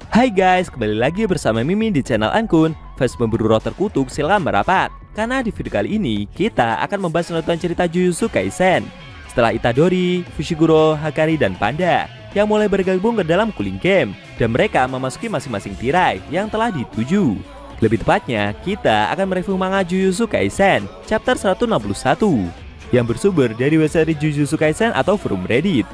Hai guys, kembali lagi bersama Mimin di channel Ankun. Fans pemburu roh terkutuk silakan merapat, karena di video kali ini kita akan membahas lanjutan cerita Jujutsu Kaisen. Setelah Itadori, Fushiguro, Hakari, dan Panda yang mulai bergabung ke dalam Cooling Camp, dan mereka memasuki masing-masing tirai yang telah dituju. Lebih tepatnya, kita akan mereview manga Jujutsu Kaisen chapter 161 yang bersumber dari website Jujutsu Kaisen atau forum Reddit.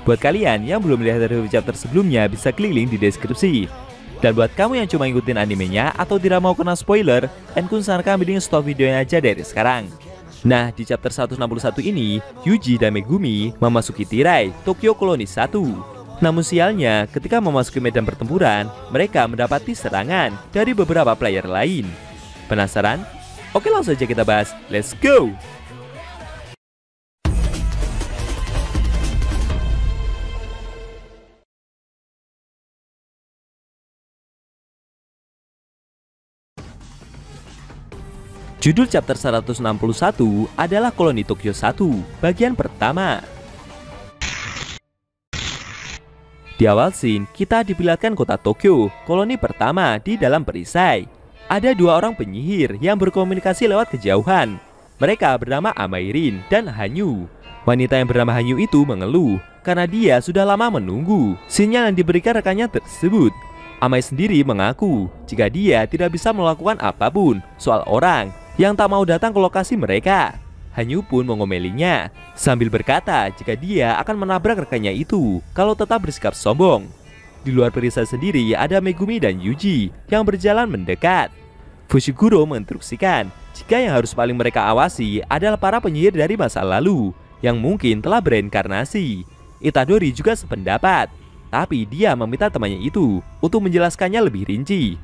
Buat kalian yang belum lihat review chapter sebelumnya, bisa klik link di deskripsi. Dan buat kamu yang cuma ngikutin animenya atau tidak mau kena spoiler, Ankun sarankan mending stop videonya aja dari sekarang. Nah, di chapter 161 ini, Yuji dan Megumi memasuki tirai Tokyo Koloni 1. Namun sialnya, ketika memasuki medan pertempuran, mereka mendapati serangan dari beberapa player lain. Penasaran? Oke, langsung saja kita bahas. Let's go! Judul chapter 161 adalah Koloni Tokyo 1, bagian pertama. Di awal scene, kita diperlihatkan kota Tokyo, koloni pertama di dalam perisai. Ada dua orang penyihir yang berkomunikasi lewat kejauhan. Mereka bernama Amairin dan Hanyu. Wanita yang bernama Hanyu itu mengeluh karena dia sudah lama menunggu sinyal yang diberikan rekannya tersebut. Amai sendiri mengaku jika dia tidak bisa melakukan apapun soal orang yang tak mau datang ke lokasi mereka. Hanyu pun mengomelinya sambil berkata jika dia akan menabrak rekannya itu kalau tetap bersikap sombong. Di luar perisai sendiri ada Megumi dan Yuji yang berjalan mendekat. Fushiguro menginstruksikan jika yang harus paling mereka awasi adalah para penyihir dari masa lalu yang mungkin telah bereinkarnasi. Itadori juga sependapat, tapi dia meminta temannya itu untuk menjelaskannya lebih rinci.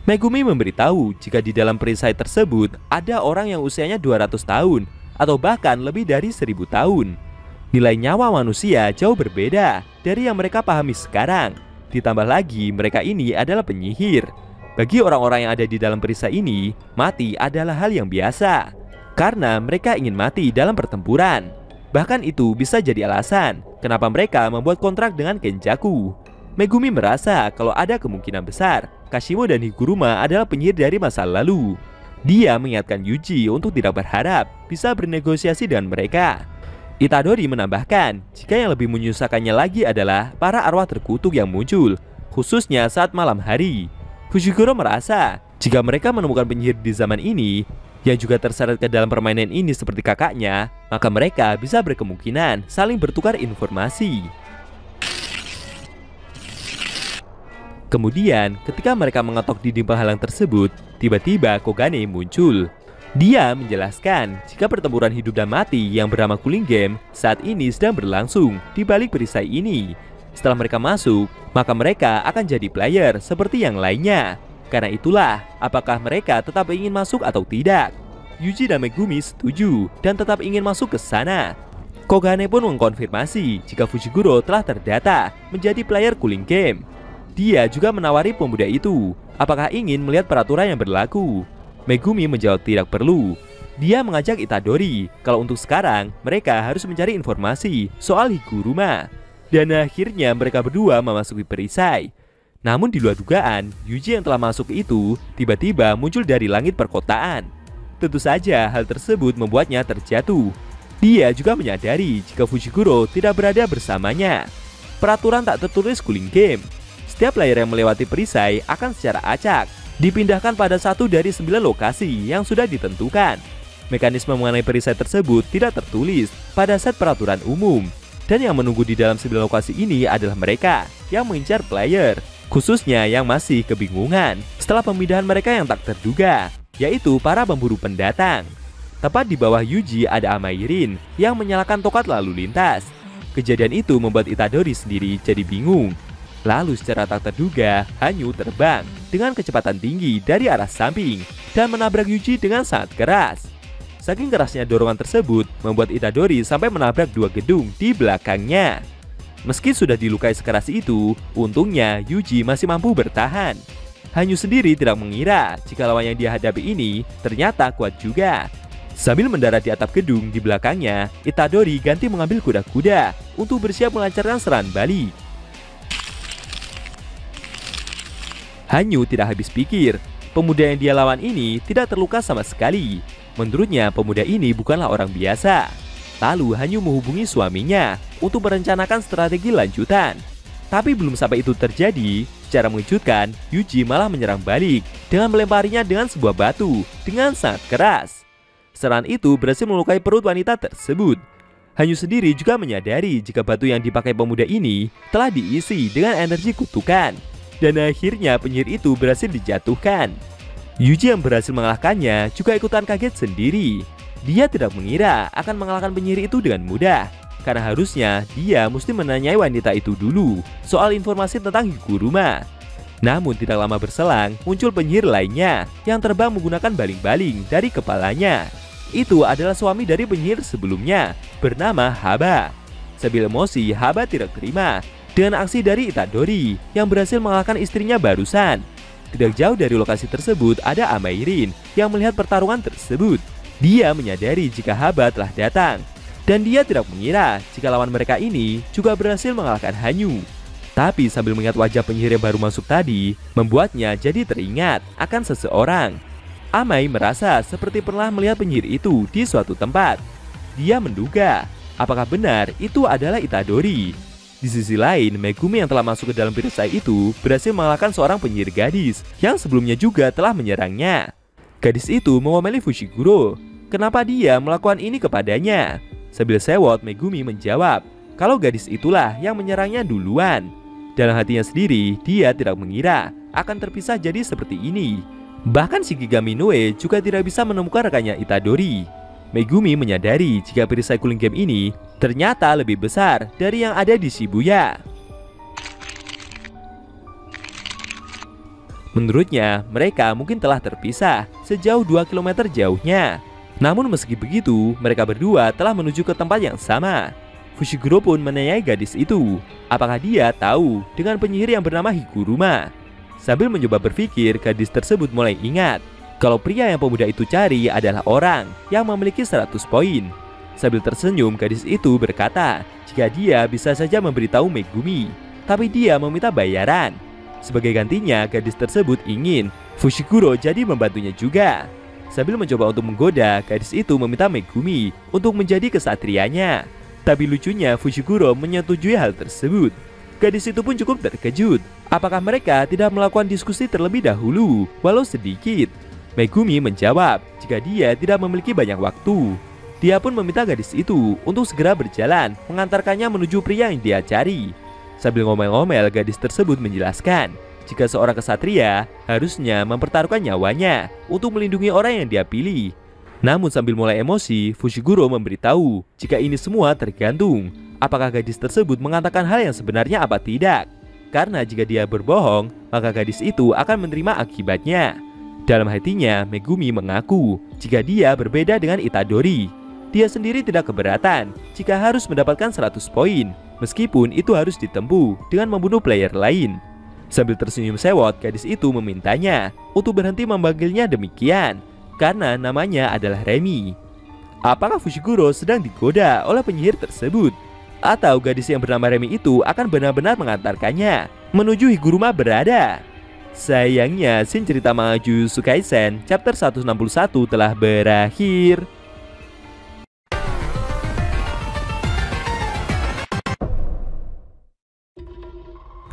Megumi memberitahu jika di dalam perisai tersebut ada orang yang usianya 200 tahun atau bahkan lebih dari 1000 tahun. Nilai nyawa manusia jauh berbeda dari yang mereka pahami sekarang. Ditambah lagi mereka ini adalah penyihir. Bagi orang-orang yang ada di dalam perisai ini, mati adalah hal yang biasa karena mereka ingin mati dalam pertempuran. Bahkan itu bisa jadi alasan kenapa mereka membuat kontrak dengan Kenjaku. Megumi merasa kalau ada kemungkinan besar Kashimo dan Higuruma adalah penyihir dari masa lalu. Dia mengingatkan Yuji untuk tidak berharap bisa bernegosiasi dengan mereka. Itadori menambahkan jika yang lebih menyusahkannya lagi adalah para arwah terkutuk yang muncul, khususnya saat malam hari. Fushiguro merasa jika mereka menemukan penyihir di zaman ini yang juga terseret ke dalam permainan ini seperti kakaknya, maka mereka bisa berkemungkinan saling bertukar informasi. Kemudian, ketika mereka mengetok dinding penghalang tersebut, tiba-tiba Kogane muncul. Dia menjelaskan jika pertempuran hidup dan mati yang bernama Cooling Game saat ini sedang berlangsung di balik perisai ini. Setelah mereka masuk, maka mereka akan jadi player seperti yang lainnya. Karena itulah, apakah mereka tetap ingin masuk atau tidak? Yuji dan Megumi setuju dan tetap ingin masuk ke sana. Kogane pun mengkonfirmasi jika Fushiguro telah terdata menjadi player Cooling Game. Dia juga menawari pemuda itu apakah ingin melihat peraturan yang berlaku. Megumi menjawab tidak perlu. Dia mengajak Itadori kalau untuk sekarang mereka harus mencari informasi soal Higuruma. Dan akhirnya mereka berdua memasuki perisai. Namun di luar dugaan, Yuji yang telah masuk itu tiba-tiba muncul dari langit perkotaan. Tentu saja hal tersebut membuatnya terjatuh. Dia juga menyadari jika Fushiguro tidak berada bersamanya. Peraturan tak tertulis Cooling Game. Setiap player yang melewati perisai akan secara acak dipindahkan pada satu dari 9 lokasi yang sudah ditentukan. Mekanisme mengenai perisai tersebut tidak tertulis pada set peraturan umum. Dan yang menunggu di dalam 9 lokasi ini adalah mereka yang mengincar player, khususnya yang masih kebingungan setelah pemindahan mereka yang tak terduga, yaitu para pemburu pendatang. Tepat di bawah Yuji ada Amairin yang menyalakan tokat lalu lintas. Kejadian itu membuat Itadori sendiri jadi bingung. Lalu secara tak terduga, Hanyu terbang dengan kecepatan tinggi dari arah samping dan menabrak Yuji dengan sangat keras. Saking kerasnya dorongan tersebut membuat Itadori sampai menabrak dua gedung di belakangnya. Meski sudah dilukai sekeras itu, untungnya Yuji masih mampu bertahan. Hanyu sendiri tidak mengira jika lawan yang dia hadapi ini ternyata kuat juga. Sambil mendarat di atap gedung di belakangnya, Itadori ganti mengambil kuda-kuda untuk bersiap melancarkan serangan balik. Hanyu tidak habis pikir. Pemuda yang dia lawan ini tidak terluka sama sekali. Menurutnya pemuda ini bukanlah orang biasa. Lalu Hanyu menghubungi suaminya untuk merencanakan strategi lanjutan. Tapi belum sampai itu terjadi, secara mengejutkan Yuji malah menyerang balik dengan melemparinya dengan sebuah batu dengan sangat keras. Serangan itu berhasil melukai perut wanita tersebut. Hanyu sendiri juga menyadari jika batu yang dipakai pemuda ini telah diisi dengan energi kutukan. Dan akhirnya penyihir itu berhasil dijatuhkan. Yuji yang berhasil mengalahkannya juga ikutan kaget sendiri. Dia tidak mengira akan mengalahkan penyihir itu dengan mudah, karena harusnya dia mesti menanyai wanita itu dulu soal informasi tentang Higuruma. Namun tidak lama berselang, muncul penyihir lainnya yang terbang menggunakan baling-baling dari kepalanya. Itu adalah suami dari penyihir sebelumnya, bernama Haba. Sambil emosi, Haba tidak terima dengan aksi dari Itadori yang berhasil mengalahkan istrinya barusan. Tidak jauh dari lokasi tersebut ada Amairin yang melihat pertarungan tersebut. Dia menyadari jika Haba telah datang, dan dia tidak mengira jika lawan mereka ini juga berhasil mengalahkan Hanyu. Tapi sambil mengingat wajah penyihir yang baru masuk tadi, membuatnya jadi teringat akan seseorang. Amai merasa seperti pernah melihat penyihir itu di suatu tempat. Dia menduga apakah benar itu adalah Itadori. Di sisi lain, Megumi yang telah masuk ke dalam perisai itu berhasil mengalahkan seorang penyihir gadis yang sebelumnya juga telah menyerangnya. Gadis itu mengomeli Fushiguro. Kenapa dia melakukan ini kepadanya? Sambil sewot, Megumi menjawab kalau gadis itulah yang menyerangnya duluan. Dalam hatinya sendiri, dia tidak mengira akan terpisah jadi seperti ini. Bahkan Shikigami Noe juga tidak bisa menemukan rekannya Itadori. Megumi menyadari jika perisai cooling game ini ternyata lebih besar dari yang ada di Shibuya. Menurutnya, mereka mungkin telah terpisah sejauh 2 km jauhnya. Namun meski begitu, mereka berdua telah menuju ke tempat yang sama. Fushiguro pun menanyai gadis itu, apakah dia tahu dengan penyihir yang bernama Higuruma. Sambil mencoba berpikir, gadis tersebut mulai ingat kalau pria yang pemuda itu cari adalah orang yang memiliki 100 poin. Sambil tersenyum, gadis itu berkata jika dia bisa saja memberitahu Megumi, tapi dia meminta bayaran. Sebagai gantinya, gadis tersebut ingin Fushiguro jadi membantunya juga. Sambil mencoba untuk menggoda, gadis itu meminta Megumi untuk menjadi kesatrianya. Tapi lucunya, Fushiguro menyetujui hal tersebut. Gadis itu pun cukup terkejut. Apakah mereka tidak melakukan diskusi terlebih dahulu, walau sedikit? Megumi menjawab jika dia tidak memiliki banyak waktu. Dia pun meminta gadis itu untuk segera berjalan mengantarkannya menuju pria yang dia cari. Sambil ngomel-ngomel, gadis tersebut menjelaskan jika seorang kesatria harusnya mempertaruhkan nyawanya untuk melindungi orang yang dia pilih. Namun sambil mulai emosi, Fushiguro memberitahu jika ini semua tergantung apakah gadis tersebut mengatakan hal yang sebenarnya apa tidak. Karena jika dia berbohong, maka gadis itu akan menerima akibatnya. Dalam hatinya, Megumi mengaku jika dia berbeda dengan Itadori. Dia sendiri tidak keberatan jika harus mendapatkan 100 poin, meskipun itu harus ditempuh dengan membunuh player lain. Sambil tersenyum sewot, gadis itu memintanya untuk berhenti memanggilnya demikian, karena namanya adalah Remi. Apakah Fushiguro sedang digoda oleh penyihir tersebut? Atau gadis yang bernama Remi itu akan benar-benar mengantarkannya menuju Higuruma berada? Sayangnya, scene cerita manga Jujutsu Kaisen chapter 161 telah berakhir.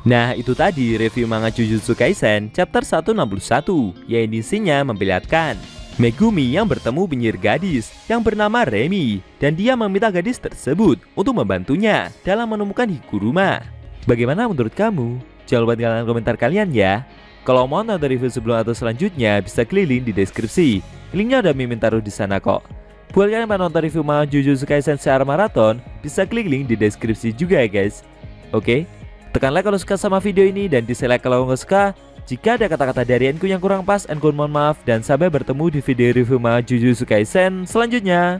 Nah, itu tadi review manga Jujutsu Kaisen chapter 161 yang edisinya memperlihatkan Megumi yang bertemu penyihir gadis yang bernama Remi, dan dia meminta gadis tersebut untuk membantunya dalam menemukan Higuruma. Bagaimana menurut kamu? Jangan lupa tinggalkan komentar kalian ya. Kalau mau nonton review sebelum atau selanjutnya, bisa klik link di deskripsi. Linknya udah Mimin taruh di sana kok. Buat kalian yang mau nonton review manga Jujutsu Kaisen secara maraton, bisa klik link di deskripsi juga ya guys. Oke, tekan like kalau suka sama video ini dan dislike kalau nggak suka. Jika ada kata-kata dari Enku yang kurang pas, Enku mohon maaf, dan sampai bertemu di video review manga Jujutsu Kaisen selanjutnya.